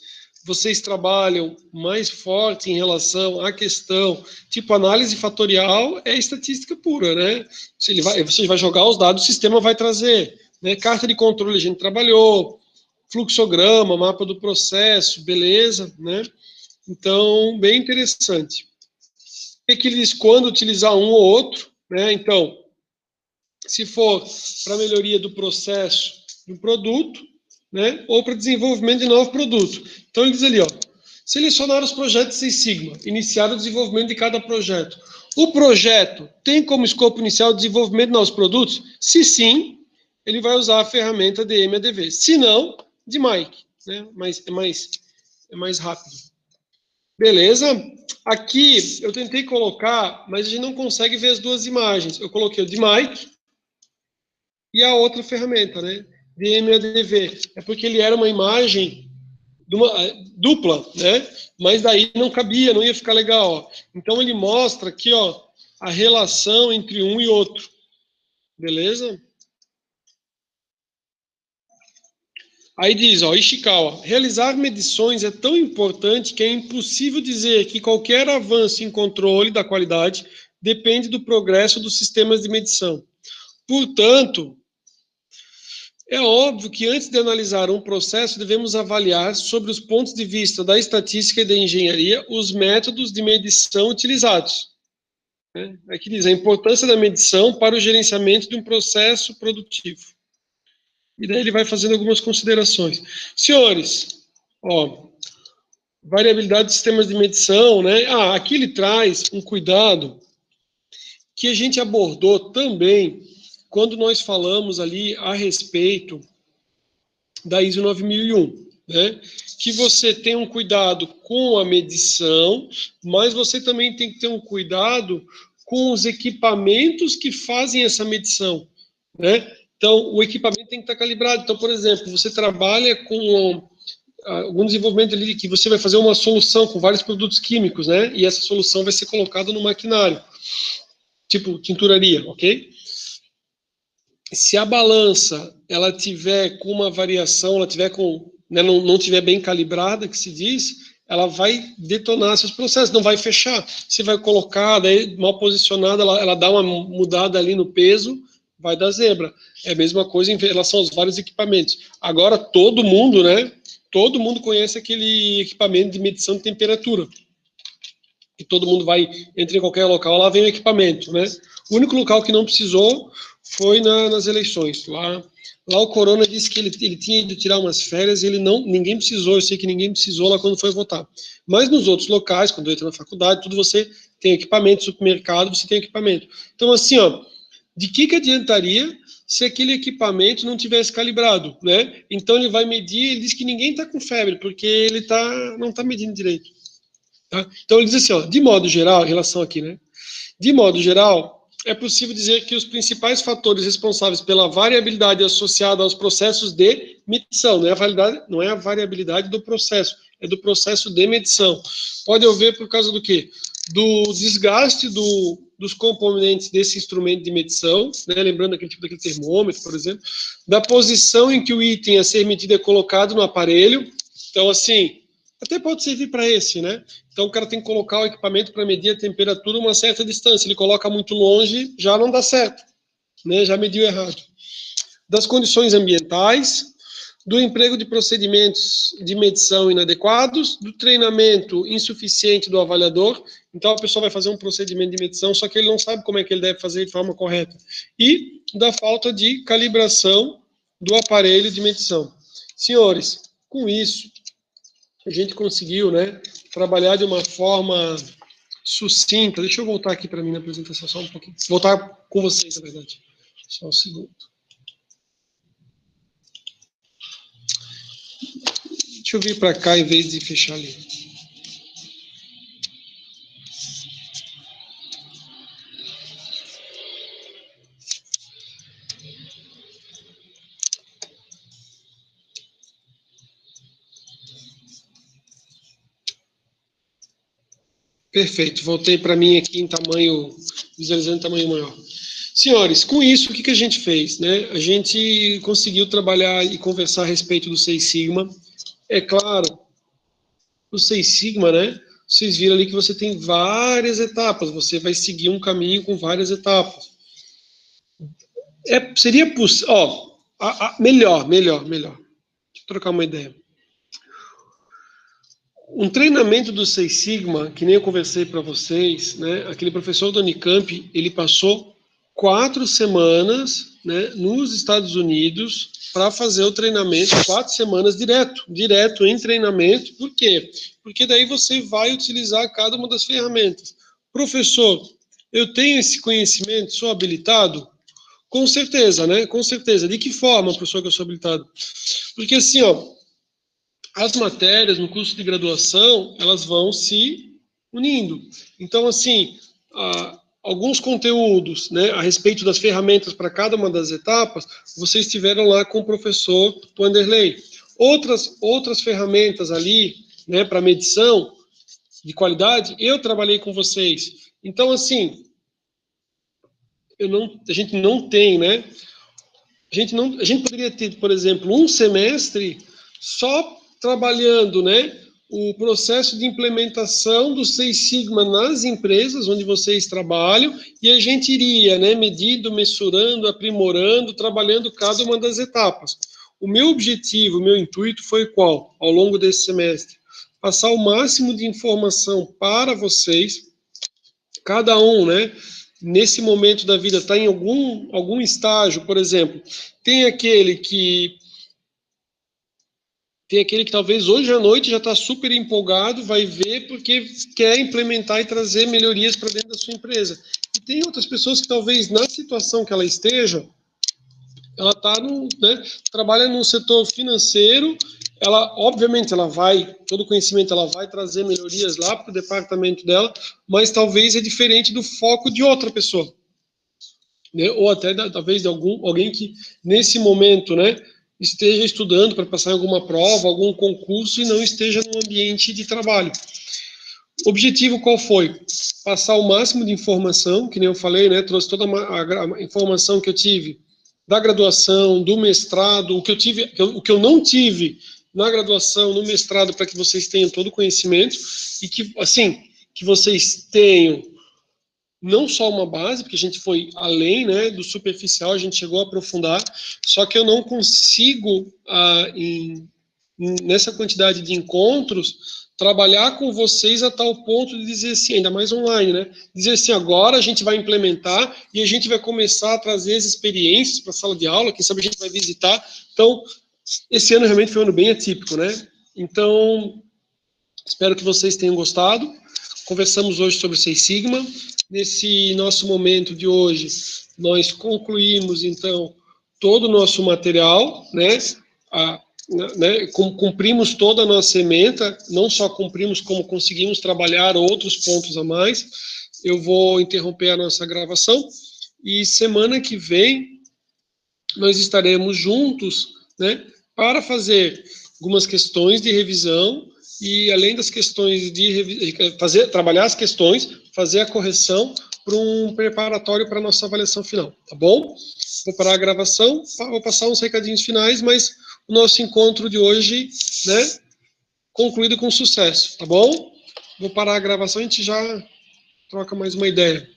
S1: vocês trabalham mais forte em relação à questão, tipo, análise fatorial é estatística pura, né? Você vai jogar os dados, o sistema vai trazer, né? Carta de controle a gente trabalhou, fluxograma, mapa do processo, beleza, né? Então, bem interessante. O que ele diz quando utilizar um ou outro, né? Então, se for para melhoria do processo do produto, né? Ou para desenvolvimento de novo produto. Então, ele diz ali, ó, selecionar os projetos Six Sigma, iniciar o desenvolvimento de cada projeto. O projeto tem como escopo inicial o desenvolvimento de novos produtos? Se sim, ele vai usar a ferramenta DMADV. Se não, de Mike, né? Mas é mais rápido. Beleza? Aqui eu tentei colocar, mas a gente não consegue ver as duas imagens. Eu coloquei o de Mike e a outra ferramenta, né? DMADV. É porque ele era uma imagem de uma, dupla, né? Mas daí não cabia, não ia ficar legal. Ó. Então ele mostra aqui, ó, a relação entre um e outro. Beleza? Aí diz, ó, Ishikawa, realizar medições é tão importante que é impossível dizer que qualquer avanço em controle da qualidade depende do progresso dos sistemas de medição. Portanto, é óbvio que antes de analisar um processo, devemos avaliar, sobre os pontos de vista da estatística e da engenharia, os métodos de medição utilizados. Aqui diz a importância da medição para o gerenciamento de um processo produtivo. E daí ele vai fazendo algumas considerações. Senhores, ó, variabilidade de sistemas de medição, né? Aqui ele traz um cuidado que a gente abordou também quando nós falamos ali a respeito da ISO 9001, né? Que você tem um cuidado com a medição, mas você também tem que ter um cuidado com os equipamentos que fazem essa medição, né? Então, o equipamento tem que estar calibrado. Então, por exemplo, você trabalha com algum desenvolvimento ali que você vai fazer uma solução com vários produtos químicos, né? E essa solução vai ser colocada no maquinário, tipo tinturaria, ok? Se a balança ela tiver com uma variação, ela tiver com, né, não tiver bem calibrada, que se diz, ela vai detonar seus processos, não vai fechar. Você vai colocar, daí mal posicionada, ela dá uma mudada ali no peso, vai dar zebra. É a mesma coisa em relação aos vários equipamentos. Agora todo mundo, né? Todo mundo conhece aquele equipamento de medição de temperatura. E todo mundo vai, entra em qualquer local, lá vem o equipamento, né? O único local que não precisou foi nas eleições. Lá o Corona disse que ele tinha ido tirar umas férias e ninguém precisou, eu sei que ninguém precisou lá quando foi votar. Mas nos outros locais, quando entra na faculdade, tudo você tem equipamento, supermercado, você tem equipamento. Então, assim, ó, de que adiantaria se aquele equipamento não tivesse calibrado, né? Então ele vai medir, ele diz que ninguém está com febre, porque ele não está medindo direito. Tá? Então ele diz assim, ó, de modo geral, em relação aqui, né? De modo geral, é possível dizer que os principais fatores responsáveis pela variabilidade associada aos processos de medição, não é a variabilidade do processo, é do processo de medição. Pode haver por causa do quê? Do desgaste dos componentes desse instrumento de medição, né? Lembrando aquele tipo daquele termômetro, por exemplo, da posição em que o item a ser medido é colocado no aparelho. Então, assim, até pode servir para esse, né? Então, o cara tem que colocar o equipamento para medir a temperatura a uma certa distância. Ele coloca muito longe, já não dá certo, né? Já mediu errado. Das condições ambientais, do emprego de procedimentos de medição inadequados, do treinamento insuficiente do avaliador. Então, a pessoa vai fazer um procedimento de medição, só que ele não sabe como é que ele deve fazer de forma correta. E da falta de calibração do aparelho de medição. Senhores, com isso, a gente conseguiu, né, trabalhar de uma forma sucinta. Deixa eu voltar aqui para mim na apresentação só um pouquinho. Voltar com vocês, na verdade. Só um segundo. Deixa eu vir para cá em vez de fechar ali. Perfeito, voltei para mim aqui em tamanho, visualizando em tamanho maior. Senhores, com isso, o que a gente fez? Né? A gente conseguiu trabalhar e conversar a respeito do Seis Sigma. É claro, o Seis Sigma, né? Vocês viram ali que você tem várias etapas, você vai seguir um caminho com várias etapas. Seria possível, melhor. Deixa eu trocar uma ideia. Um treinamento do Seis Sigma, que nem eu conversei para vocês, né? Aquele professor do Unicamp, ele passou 4 semanas, né, nos Estados Unidos para fazer o treinamento, 4 semanas direto em treinamento. Por quê? Porque daí você vai utilizar cada uma das ferramentas. Professor, eu tenho esse conhecimento, sou habilitado? Com certeza, né? Com certeza. De que forma, professor, que eu sou habilitado? Porque assim, ó, as matérias no curso de graduação, elas vão se unindo. Então, assim, alguns conteúdos, né, a respeito das ferramentas para cada uma das etapas, vocês tiveram lá com o professor Wanderley. Outras ferramentas ali, né, para medição de qualidade, eu trabalhei com vocês. Então, assim, a gente não tem, né? A gente poderia ter, por exemplo, um semestre só trabalhando, né, o processo de implementação do Seis Sigma nas empresas onde vocês trabalham, e a gente iria, né, medindo, mensurando, aprimorando, trabalhando cada uma das etapas. O meu objetivo, o meu intuito foi qual? Ao longo desse semestre? Passar o máximo de informação para vocês, cada um, né, nesse momento da vida está em algum estágio, por exemplo, tem aquele que talvez hoje à noite já está super empolgado, vai ver porque quer implementar e trazer melhorias para dentro da sua empresa. E tem outras pessoas que talvez na situação que ela esteja, ela está né, trabalha no setor financeiro, ela obviamente ela vai, todo conhecimento ela vai trazer melhorias lá para o departamento dela, mas talvez é diferente do foco de outra pessoa, né? Ou até talvez de alguém que nesse momento, né, esteja estudando para passar em alguma prova, algum concurso e não esteja no ambiente de trabalho. O objetivo qual foi? Passar o máximo de informação, que nem eu falei, né, trouxe toda a informação que eu tive da graduação, do mestrado, o que eu não tive na graduação, no mestrado, para que vocês tenham todo o conhecimento e que, assim, que vocês tenham não só uma base, porque a gente foi além, né, do superficial, a gente chegou a aprofundar, só que eu não consigo, nessa quantidade de encontros, trabalhar com vocês a tal ponto de dizer assim, ainda mais online, né, dizer assim, agora a gente vai implementar e a gente vai começar a trazer as experiências para a sala de aula, quem sabe a gente vai visitar. Então, esse ano realmente foi um ano bem atípico, né, então, espero que vocês tenham gostado. Conversamos hoje sobre Seis Sigma. Nesse nosso momento de hoje, nós concluímos, então, todo o nosso material, né? Cumprimos toda a nossa ementa, não só cumprimos, como conseguimos trabalhar outros pontos a mais. Eu vou interromper a nossa gravação e semana que vem nós estaremos juntos, né, para fazer algumas questões de revisão e além das questões de trabalhar as questões, fazer a correção para um preparatório para a nossa avaliação final, tá bom? Vou parar a gravação, vou passar uns recadinhos finais, mas o nosso encontro de hoje, né, concluído com sucesso, tá bom? Vou parar a gravação e a gente já troca mais uma ideia.